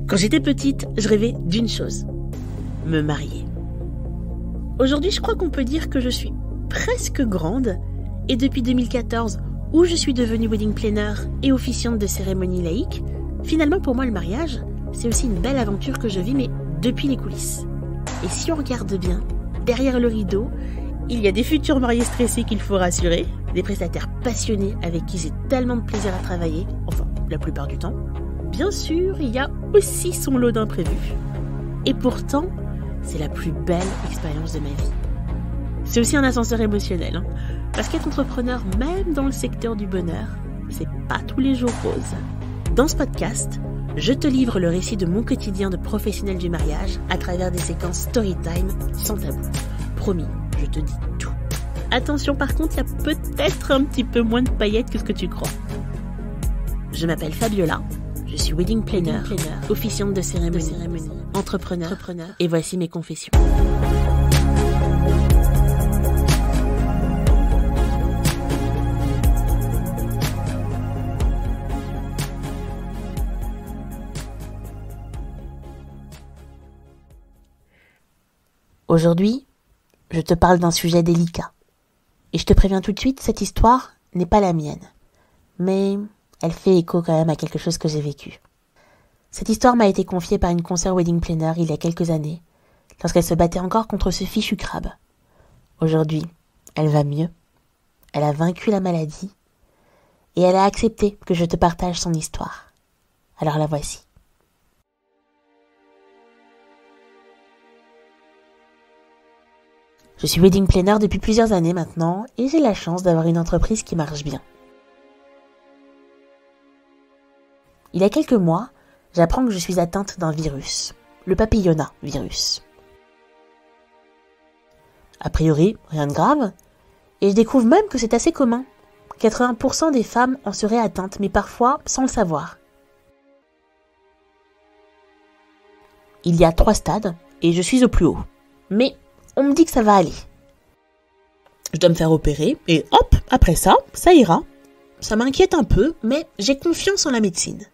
Quand j'étais petite, je rêvais d'une chose, me marier. Aujourd'hui, je crois qu'on peut dire que je suis presque grande et depuis 2014, où je suis devenue wedding planner et officiante de cérémonie laïque, finalement pour moi le mariage, c'est aussi une belle aventure que je vis, mais depuis les coulisses. Et si on regarde bien, derrière le rideau, il y a des futurs mariés stressés qu'il faut rassurer, des prestataires passionnés avec qui j'ai tellement de plaisir à travailler, enfin la plupart du temps. Bien sûr, il y a aussi son lot d'imprévus. Et pourtant, c'est la plus belle expérience de ma vie. C'est aussi un ascenseur émotionnel, parce qu'être entrepreneur, même dans le secteur du bonheur, c'est pas tous les jours rose. Dans ce podcast, je te livre le récit de mon quotidien de professionnel du mariage à travers des séquences storytime sans tabou. Promis, je te dis tout. Attention par contre, il y a peut-être un petit peu moins de paillettes que ce que tu crois. Je m'appelle Fabiola, je suis wedding planner, officiante de cérémonie, entrepreneur, et voici mes confessions. Aujourd'hui, je te parle d'un sujet délicat. Et je te préviens tout de suite, cette histoire n'est pas la mienne. Mais elle fait écho quand même à quelque chose que j'ai vécu. Cette histoire m'a été confiée par une consoeur wedding planner il y a quelques années, lorsqu'elle se battait encore contre ce fichu crabe. Aujourd'hui, elle va mieux. Elle a vaincu la maladie. Et elle a accepté que je te partage son histoire. Alors la voici. Je suis wedding planner depuis plusieurs années maintenant et j'ai la chance d'avoir une entreprise qui marche bien. Il y a quelques mois, j'apprends que je suis atteinte d'un virus, le papillomavirus. A priori, rien de grave, et je découvre même que c'est assez commun. 80% des femmes en seraient atteintes, mais parfois sans le savoir. Il y a 3 stades et je suis au plus haut. Mais on me dit que ça va aller. Je dois me faire opérer et hop, après ça ira. Ça m'inquiète un peu, mais j'ai confiance en la médecine.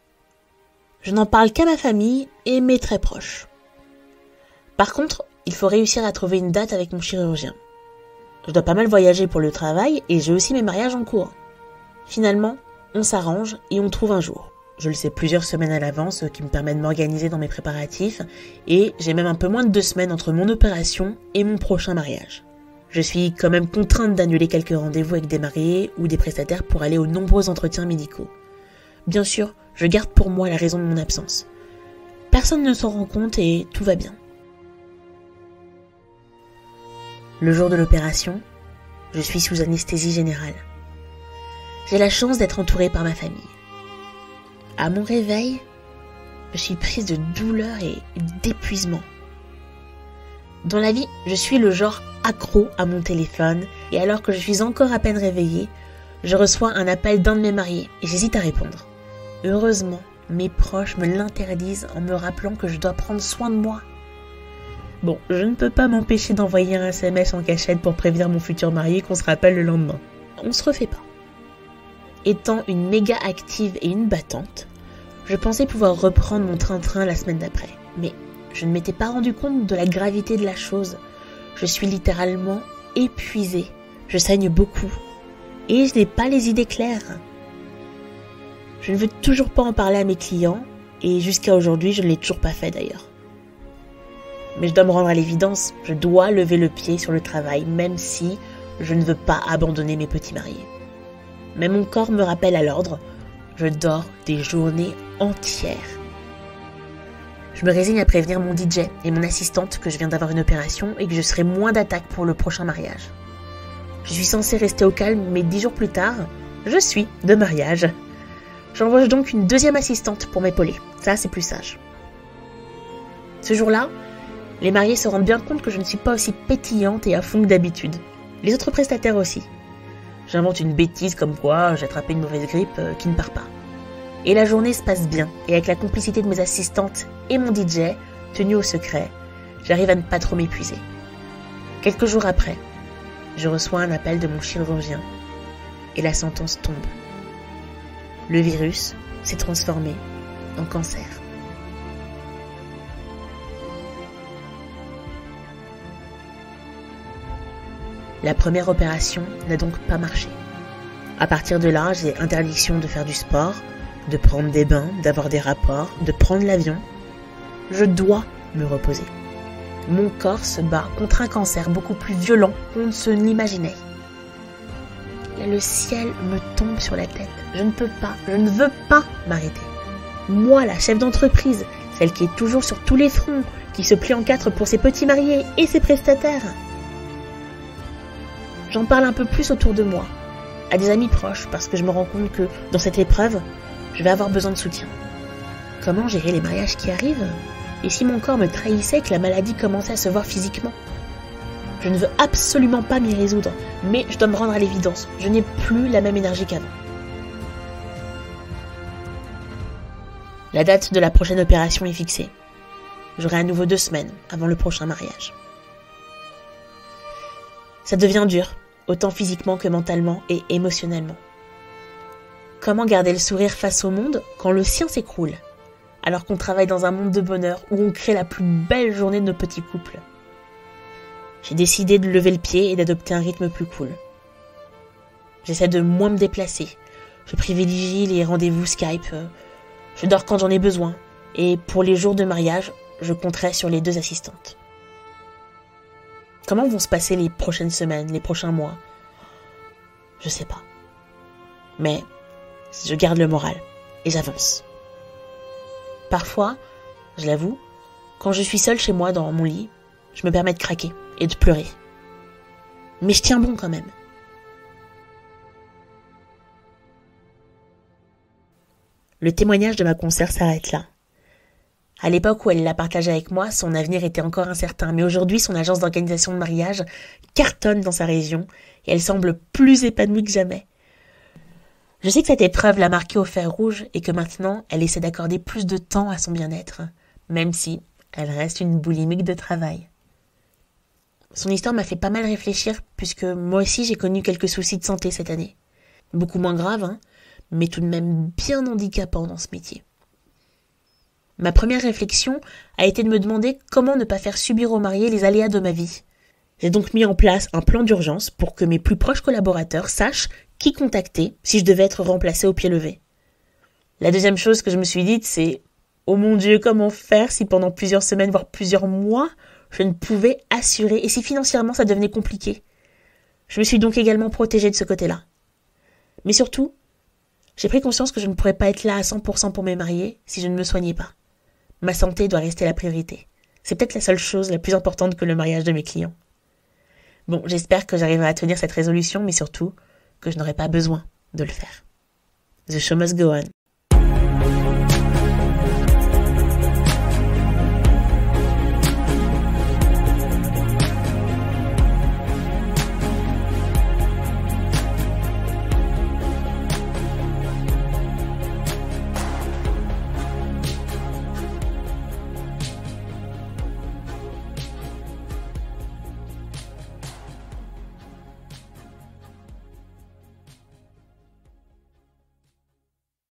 Je n'en parle qu'à ma famille et mes très proches. Par contre, il faut réussir à trouver une date avec mon chirurgien. Je dois pas mal voyager pour le travail et j'ai aussi mes mariages en cours. Finalement, on s'arrange et on trouve un jour. Je le sais plusieurs semaines à l'avance, ce qui me permet de m'organiser dans mes préparatifs, et j'ai même un peu moins de 2 semaines entre mon opération et mon prochain mariage. Je suis quand même contrainte d'annuler quelques rendez-vous avec des mariés ou des prestataires pour aller aux nombreux entretiens médicaux. Bien sûr, je garde pour moi la raison de mon absence. Personne ne s'en rend compte et tout va bien. Le jour de l'opération, je suis sous anesthésie générale. J'ai la chance d'être entourée par ma famille. À mon réveil, je suis prise de douleur et d'épuisement. Dans la vie, je suis le genre accro à mon téléphone et alors que je suis encore à peine réveillée, je reçois un appel d'un de mes mariés et j'hésite à répondre. Heureusement, mes proches me l'interdisent en me rappelant que je dois prendre soin de moi. Bon, je ne peux pas m'empêcher d'envoyer un SMS en cachette pour prévenir mon futur marié qu'on se rappelle le lendemain. On se refait pas. Étant une méga active et une battante, je pensais pouvoir reprendre mon train-train la semaine d'après. Mais je ne m'étais pas rendu compte de la gravité de la chose. Je suis littéralement épuisée. Je saigne beaucoup. Et je n'ai pas les idées claires. Je ne veux toujours pas en parler à mes clients. Et jusqu'à aujourd'hui, je ne l'ai toujours pas fait d'ailleurs. Mais je dois me rendre à l'évidence. Je dois lever le pied sur le travail, même si je ne veux pas abandonner mes petits mariés. Mais mon corps me rappelle à l'ordre, je dors des journées entières. Je me résigne à prévenir mon DJ et mon assistante que je viens d'avoir une opération et que je serai moins d'attaque pour le prochain mariage. Je suis censée rester au calme, mais 10 jours plus tard, je suis de mariage. J'embauche donc une 2e assistante pour m'épauler. Ça, c'est plus sage. Ce jour-là, les mariés se rendent bien compte que je ne suis pas aussi pétillante et à fond que d'habitude. Les autres prestataires aussi. J'invente une bêtise comme quoi j'ai attrapé une mauvaise grippe qui ne part pas. Et la journée se passe bien, et avec la complicité de mes assistantes et mon DJ, tenu au secret, j'arrive à ne pas trop m'épuiser. Quelques jours après, je reçois un appel de mon chirurgien, et la sentence tombe. Le virus s'est transformé en cancer. La première opération n'a donc pas marché. À partir de là, j'ai interdiction de faire du sport, de prendre des bains, d'avoir des rapports, de prendre l'avion. Je dois me reposer. Mon corps se bat contre un cancer beaucoup plus violent qu'on ne se l'imaginait. Là, le ciel me tombe sur la tête. Je ne veux pas m'arrêter. Moi, la chef d'entreprise, celle qui est toujours sur tous les fronts, qui se plie en quatre pour ses petits mariés et ses prestataires. J'en parle un peu plus autour de moi, à des amis proches, parce que je me rends compte que dans cette épreuve, je vais avoir besoin de soutien. Comment gérer les mariages qui arrivent? Et si mon corps me trahissait et que la maladie commençait à se voir physiquement? Je ne veux absolument pas m'y résoudre, mais je dois me rendre à l'évidence. Je n'ai plus la même énergie qu'avant. La date de la prochaine opération est fixée. J'aurai à nouveau 2 semaines avant le prochain mariage. Ça devient dur, autant physiquement que mentalement et émotionnellement. Comment garder le sourire face au monde quand le sien s'écroule, alors qu'on travaille dans un monde de bonheur où on crée la plus belle journée de nos petits couples? J'ai décidé de lever le pied et d'adopter un rythme plus cool. J'essaie de moins me déplacer. Je privilégie les rendez-vous Skype. Je dors quand j'en ai besoin. Et pour les jours de mariage, je compterai sur les 2 assistantes. Comment vont se passer les prochaines semaines, les prochains mois? Je sais pas. Mais je garde le moral et j'avance. Parfois, je l'avoue, quand je suis seule chez moi dans mon lit, je me permets de craquer et de pleurer. Mais je tiens bon quand même. Le témoignage de ma consoeur s'arrête là. À l'époque où elle l'a partagé avec moi, son avenir était encore incertain, mais aujourd'hui son agence d'organisation de mariage cartonne dans sa région et elle semble plus épanouie que jamais. Je sais que cette épreuve l'a marquée au fer rouge et que maintenant elle essaie d'accorder plus de temps à son bien-être, même si elle reste une boulimique de travail. Son histoire m'a fait pas mal réfléchir puisque moi aussi j'ai connu quelques soucis de santé cette année. Beaucoup moins graves, mais tout de même bien handicapants dans ce métier. Ma première réflexion a été de me demander comment ne pas faire subir aux mariés les aléas de ma vie. J'ai donc mis en place un plan d'urgence pour que mes plus proches collaborateurs sachent qui contacter si je devais être remplacée au pied levé. La deuxième chose que je me suis dite, c'est « Oh mon Dieu, comment faire si pendant plusieurs semaines, voire plusieurs mois, je ne pouvais assurer et si financièrement ça devenait compliqué ?» Je me suis donc également protégée de ce côté-là. Mais surtout, j'ai pris conscience que je ne pourrais pas être là à 100% pour mes mariés si je ne me soignais pas. Ma santé doit rester la priorité. C'est peut-être la seule chose la plus importante que le mariage de mes clients. Bon, j'espère que j'arriverai à tenir cette résolution, mais surtout que je n'aurai pas besoin de le faire. The show must go on.